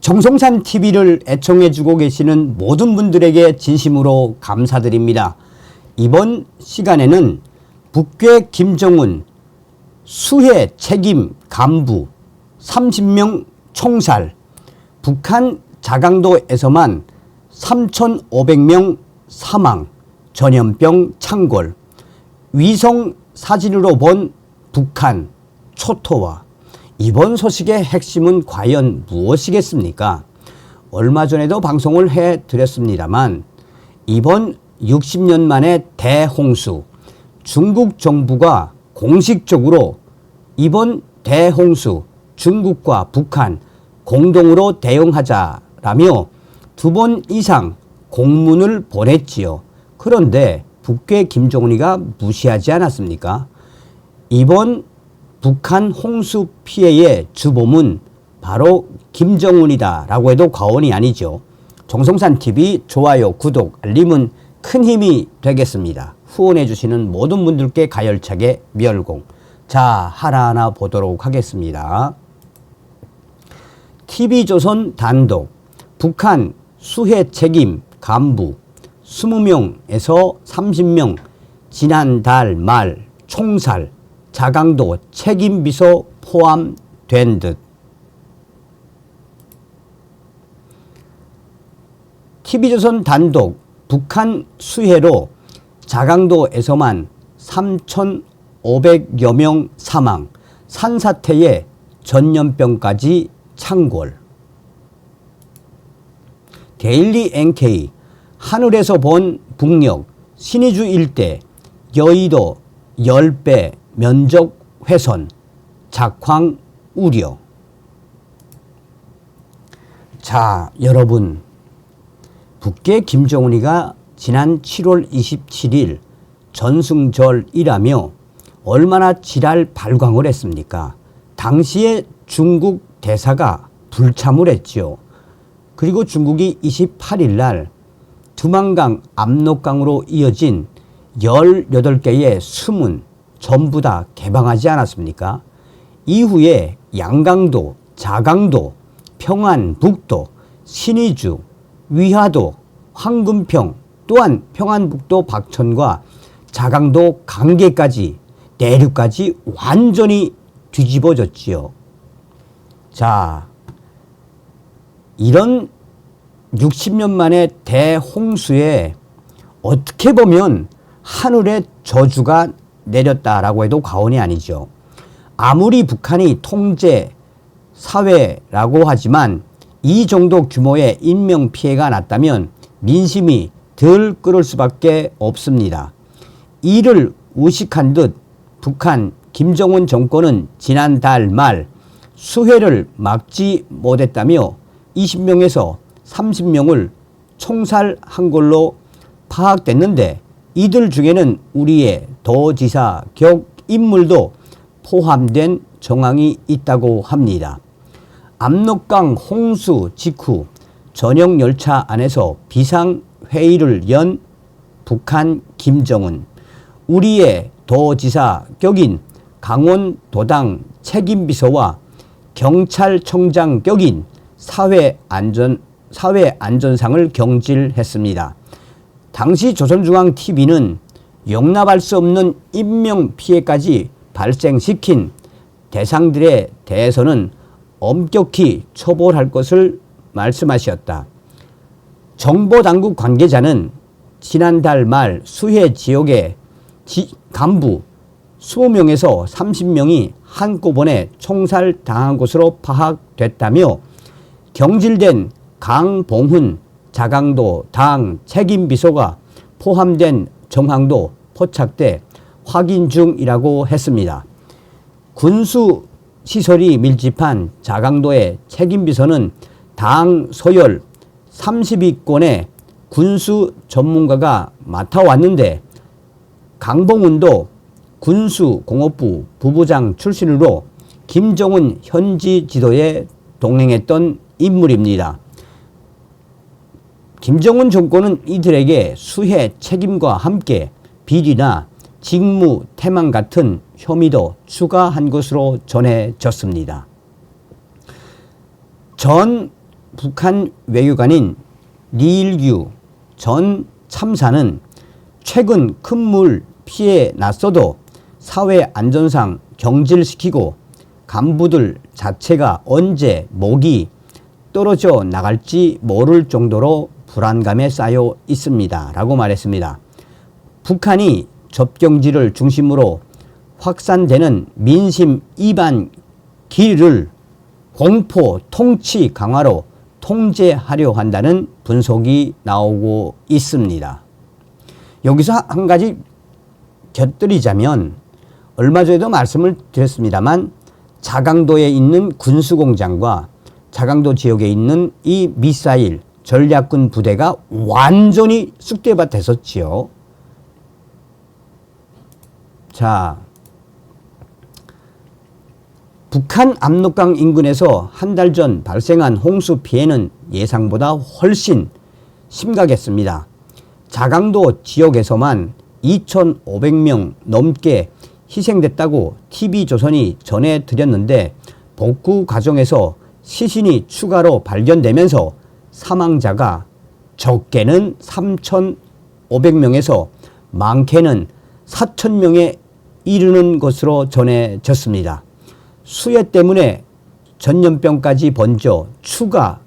정성산 TV를 애청해주고 계시는 모든 분들에게 진심으로 감사드립니다. 이번 시간에는 북괴 김정은 수해 책임 간부 30명 총살, 북한 자강도에서만 3,500명 사망, 전염병 창궐, 위성 사진으로 본 북한 초토화. 이번 소식의 핵심은 과연 무엇이겠습니까? 얼마 전에도 방송을 해드렸습니다만 이번 60년 만의 대홍수, 중국 정부가 공식적으로 이번 대홍수 중국과 북한 공동으로 대응하자라며 2번 이상 공문을 보냈지요. 그런데 북괴 김정은이가 무시하지 않았습니까? 이번 북한 홍수 피해의 주범은 바로 김정은이다 라고 해도 과언이 아니죠. 정성산TV 좋아요, 구독, 알림은 큰 힘이 되겠습니다. 후원해 주시는 모든 분들께 가열차게 멸공. 자, 하나하나 보도록 하겠습니다. TV조선 단독 북한 수해 책임 간부 20명에서 30명 지난달 말 총살 자강도 책임비서 포함된 듯. TV조선 단독 북한 수해로 자강도에서만 3,500여 명 사망, 산사태에 전염병까지 창궐. 데일리 NK 하늘에서 본 북녘 신의주 일대 여의도 10배 면적 훼손 작황 우려. 자, 여러분, 북괴 김정은이가 지난 7월 27일 전승절이라며 얼마나 지랄 발광을 했습니까? 당시에 중국 대사가 불참을 했지요. 그리고 중국이 28일 날 두만강 압록강으로 이어진 18개의 수문 전부 다 개방하지 않았습니까? 이후에 양강도, 자강도, 평안북도, 신의주, 위화도, 황금평, 또한 평안북도 박천과 자강도 강계까지 내륙까지 완전히 뒤집어졌지요. 자, 이런 60년 만의 대홍수에 어떻게 보면 하늘의 저주가 내렸다라고 해도 과언이 아니죠. 아무리 북한이 통제 사회라고 하지만 이 정도 규모의 인명피해가 났다면 민심이 덜 끓을 수밖에 없습니다. 이를 의식한 듯 북한 김정은 정권은 지난달 말 수해를 막지 못했다며 20명에서 30명을 총살한 걸로 파악됐는데 이들 중에는 우리의 도지사 격 인물도 포함된 정황이 있다고 합니다. 압록강 홍수 직후 전용 열차 안에서 비상회의를 연 북한 김정은, 우리의 도지사 격인 강원도당 책임비서와 경찰청장 격인 사회안전상을 경질했습니다. 당시 조선중앙TV는 용납할 수 없는 인명피해까지 발생시킨 대상들에 대해서는 엄격히 처벌할 것을 말씀하셨다. 정보당국 관계자는 지난달 말 수해 지역의 간부 20명에서 30명이 한꺼번에 총살당한 것으로 파악됐다며 경질된 강봉훈 자강도 당 책임비서가 포함된 정황도 포착돼 확인 중이라고 했습니다. 군수시설이 밀집한 자강도의 책임비서는 당 소열 30위권의 군수 전문가가 맡아왔는데 강봉훈도 군수공업부 부부장 출신으로 김정은 현지 지도에 동행했던 인물입니다. 김정은 정권은 이들에게 수해 책임과 함께 비리나 직무 태만 같은 혐의도 추가한 것으로 전해졌습니다. 전 북한 외교관인 리일규 전 참사는 최근 큰 물 피해 났어도 사회 안전상 경질시키고 간부들 자체가 언제 목이 떨어져 나갈지 모를 정도로 불안감에 쌓여 있습니다. 라고 말했습니다. 북한이 접경지를 중심으로 확산되는 민심 이반 길을 공포 통치 강화로 통제하려 한다는 분석이 나오고 있습니다. 여기서 한 가지 곁들이자면 얼마 전에도 말씀을 드렸습니다만 자강도에 있는 군수공장과 자강도 지역에 있는 이 미사일 전략군 부대가 완전히 쑥대밭 됐었지요. 자, 북한 압록강 인근에서 한 달 전 발생한 홍수 피해는 예상보다 훨씬 심각했습니다. 자강도 지역에서만 2,500명 넘게 희생됐다고 TV조선이 전해드렸는데 복구 과정에서 시신이 추가로 발견되면서 사망자가 적게는 3,500명에서 많게는 4,000명에 이르는 것으로 전해졌습니다. 수해 때문에 전염병까지 번져 추가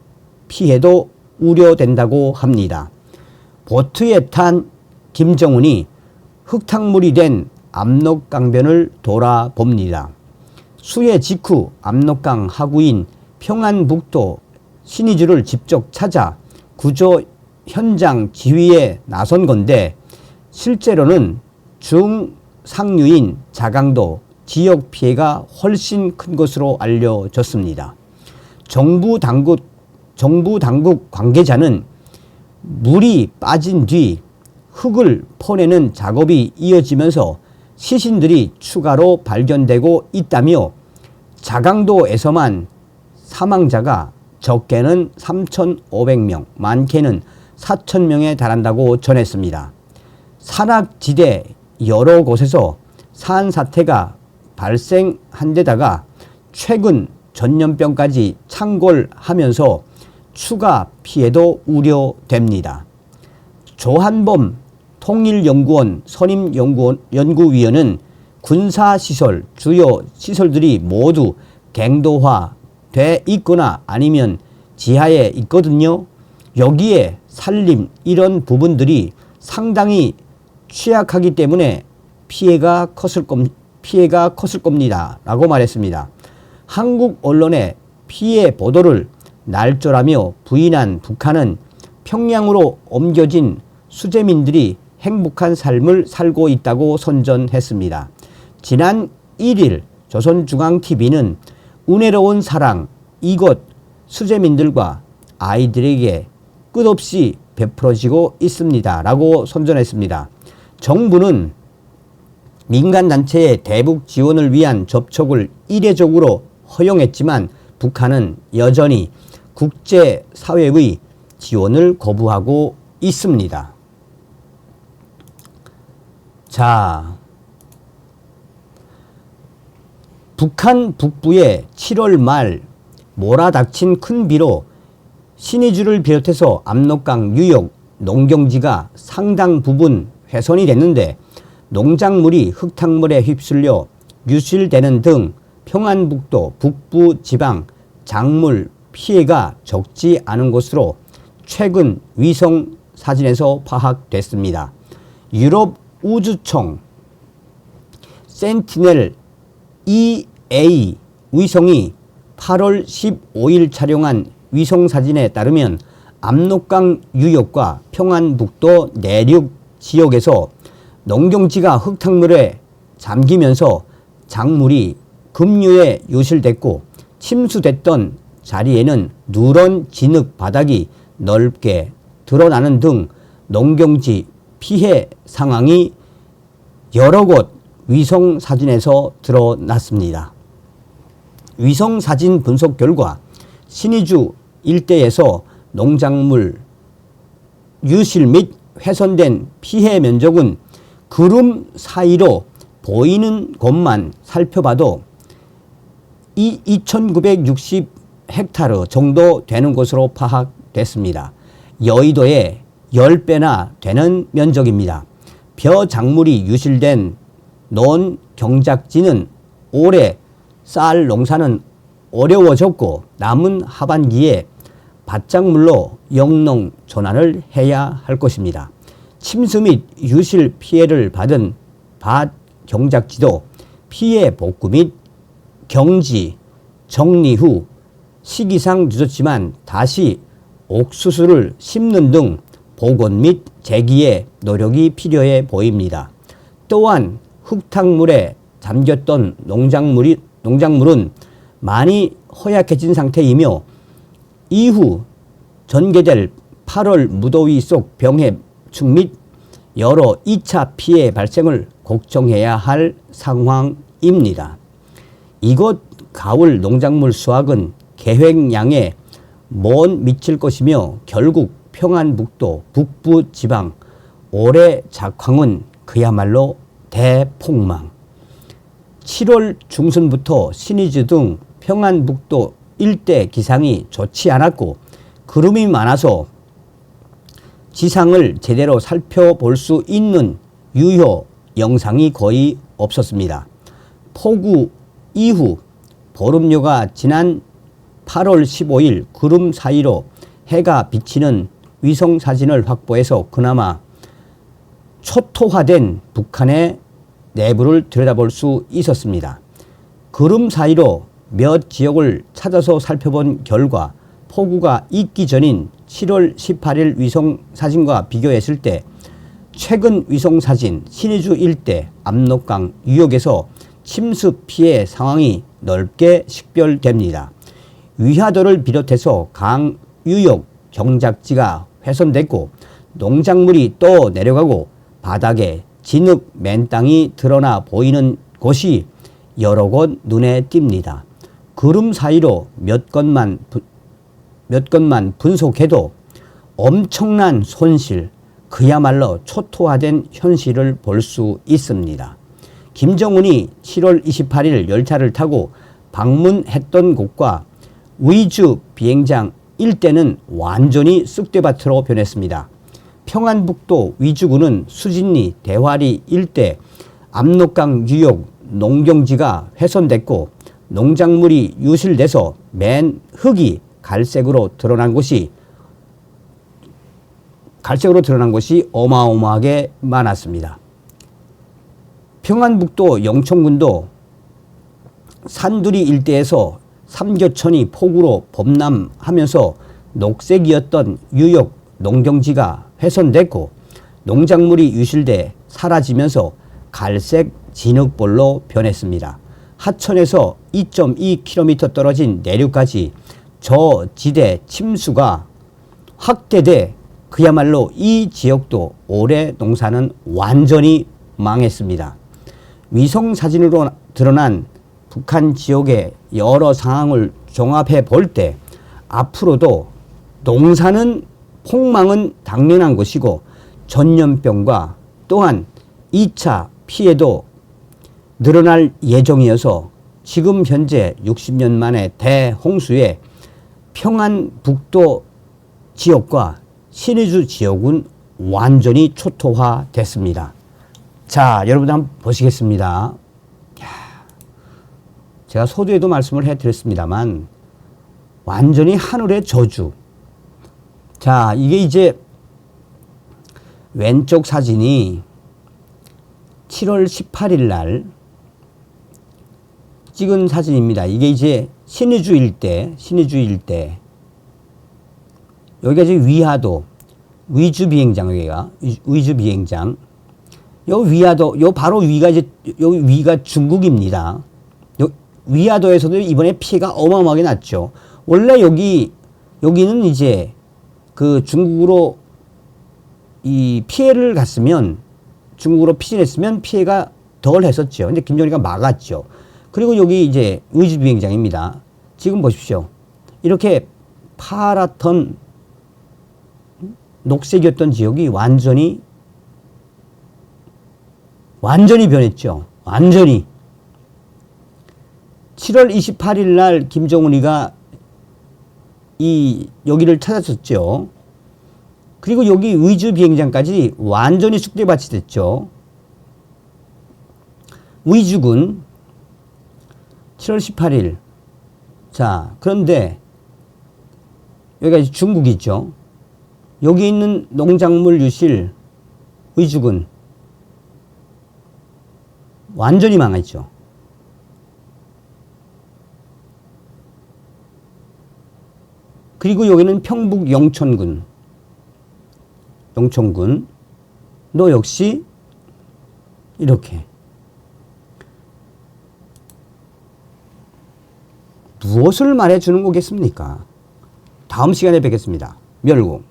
피해도 우려된다고 합니다. 보트에 탄 김정은이 흙탕물이 된 압록강변을 돌아봅니다. 수해 직후 압록강 하구인 평안북도 신의주를 직접 찾아 구조 현장 지휘에 나선 건데 정부는 중상류인 자강도 지역 피해가 훨씬 큰 것으로 알려졌습니다. 정부 당국 관계자는 물이 빠진 뒤 흙을 퍼내는 작업이 이어지면서 시신들이 추가로 발견되고 있다며 자강도에서만 사망자가 적게는 3,500명, 많게는 4,000명에 달한다고 전했습니다. 산악지대 여러 곳에서 산사태가 발생한 데다가 최근 전염병까지 창궐하면서 추가 피해도 우려됩니다. 조한범 통일연구원 선임연구위원은 군사시설, 주요 시설들이 모두 갱도화돼 있거나 아니면 지하에 있거든요. 여기에 산림 이런 부분들이 상당히 취약하기 때문에 피해가 컸을 겁니다. 라고 말했습니다. 한국 언론의 피해 보도를 날조라며 부인한 북한은 평양으로 옮겨진 수재민들이 행복한 삶을 살고 있다고 선전했습니다. 지난 1일 조선중앙TV는 은혜로운 사랑 이곳 수재민들과 아이들에게 끝없이 베풀어지고 있습니다. 라고 선전했습니다. 정부는 민간단체의 대북 지원을 위한 접촉을 이례적으로 허용했지만 북한은 여전히 국제사회의 지원을 거부하고 있습니다. 자, 북한 북부에 7월 말 몰아닥친 큰 비로 신의주를 비롯해서 압록강 유역 농경지가 상당 부분 훼손이 됐는데 농작물이 흙탕물에 휩쓸려 유실되는 등 평안북도 북부 지방 작물 피해가 적지 않은 것으로 최근 위성 사진에서 파악됐습니다. 유럽 우주청 센티넬 EA 위성이 8월 15일 촬영한 위성 사진에 따르면 압록강 유역과 평안북도 내륙 지역에서 농경지가 흙탕물에 잠기면서 작물이 급류에 유실됐고 침수됐던 자리에는 누런 진흙 바닥이 넓게 드러나는 등 농경지 피해 상황이 여러 곳 위성 사진에서 드러났습니다. 위성 사진 분석 결과 신의주 일대에서 농작물 유실 및 훼손된 피해 면적은 구름 사이로 보이는 곳만 살펴봐도 이 헥타르 정도 되는 것으로 파악됐습니다. 여의도의 10배나 되는 면적입니다. 벼작물이 유실된 논 경작지는 올해 쌀 농사는 어려워졌고 남은 하반기에 밭작물로 영농 전환을 해야 할 것입니다. 침수 및 유실 피해를 받은 밭 경작지도 피해 복구 및 경지 정리 후 시기상 늦었지만 다시 옥수수를 심는 등 복원 및 재기에 노력이 필요해 보입니다. 또한 흙탕물에 잠겼던 농작물은 많이 허약해진 상태이며 이후 전개될 8월 무더위 속 병해충 및 여러 2차 피해 발생을 걱정해야 할 상황입니다. 이곳 가을 농작물 수확은 계획량에 못 미칠 것이며 결국 평안북도 북부 지방 올해 작황은 그야말로 대폭망. 7월 중순부터 신의주 등 평안북도 일대 기상이 좋지 않았고 구름이 많아서 지상을 제대로 살펴볼 수 있는 유효 영상이 거의 없었습니다. 폭우 이후 보름여가 지난 8월 15일 구름 사이로 해가 비치는 위성 사진을 확보해서 그나마 초토화된 북한의 내부를 들여다볼 수 있었습니다. 구름 사이로 몇 지역을 찾아서 살펴본 결과 폭우가 있기 전인 7월 18일 위성 사진과 비교했을 때 최근 위성 사진 신의주 일대 압록강 유역에서 침수 피해 상황이 넓게 식별됩니다. 위하도를 비롯해서 강 유역 경작지가 훼손됐고 농작물이 또 내려가고 바닥에 진흙 맨 땅이 드러나 보이는 곳이 여러 곳 눈에 띕니다. 구름 사이로 몇 건만 분속해도 엄청난 손실, 그야말로 초토화된 현실을 볼 수 있습니다. 김정은이 7월 28일 열차를 타고 방문했던 곳과 위주 비행장 일대는 완전히 쑥대밭으로 변했습니다. 평안북도 위주구는 수진리, 대화리 일대 압록강 유역 농경지가 훼손됐고 농작물이 유실돼서 맨 흙이 갈색으로 드러난 곳이 어마어마하게 많았습니다. 평안북도 영천군도 산두리 일대에서 삼교천이 폭우로 범람하면서 녹색이었던 유역 농경지가 훼손됐고 농작물이 유실돼 사라지면서 갈색 진흙볼로 변했습니다. 하천에서 2.2km 떨어진 내륙까지 저지대 침수가 확대돼 그야말로 이 지역도 올해 농사는 완전히 망했습니다. 위성 사진으로 드러난 북한 지역의 여러 상황을 종합해 볼 때 앞으로도 농사는 폭망은 당연한 것이고 전염병과 또한 2차 피해도 늘어날 예정이어서 지금 현재 60년 만에 대홍수에 평안북도 지역과 신의주 지역은 완전히 초토화됐습니다. 자, 여러분 한번 보시겠습니다. 제가 서두에도 말씀을 해드렸습니다만 완전히 하늘의 저주. 자, 이게 이제 왼쪽 사진이 7월 18일 날 찍은 사진입니다. 이게 이제 신의주 일대. 여기가 지금 위하도, 위주 비행장, 여기가 위주 비행장. 요 위하도, 요 바로 위가 이제 요 위가 중국입니다. 요 위하도에서도 이번에 피해가 어마어마하게 났죠. 원래 여기는 이제 그 중국으로 이 피해를 갔으면 중국으로 피신했으면 피해가 덜 했었죠. 근데 김정일이가 막았죠. 그리고 여기 이제 위주 비행장입니다. 지금 보십시오. 이렇게 파랗던 녹색이었던 지역이 완전히 변했죠. 완전히. 7월 28일 날 김정은이가 여기를 찾았었죠. 그리고 여기 의주 비행장까지 완전히 쑥대밭이 됐죠. 의주군 7월 18일. 자, 그런데 여기가 중국이 있죠. 여기 있는 농작물 유실 의주군 완전히 망했죠. 그리고 여기는 평북 영천군 너 역시 이렇게. 무엇을 말해주는 거겠습니까? 다음 시간에 뵙겠습니다. 멸공.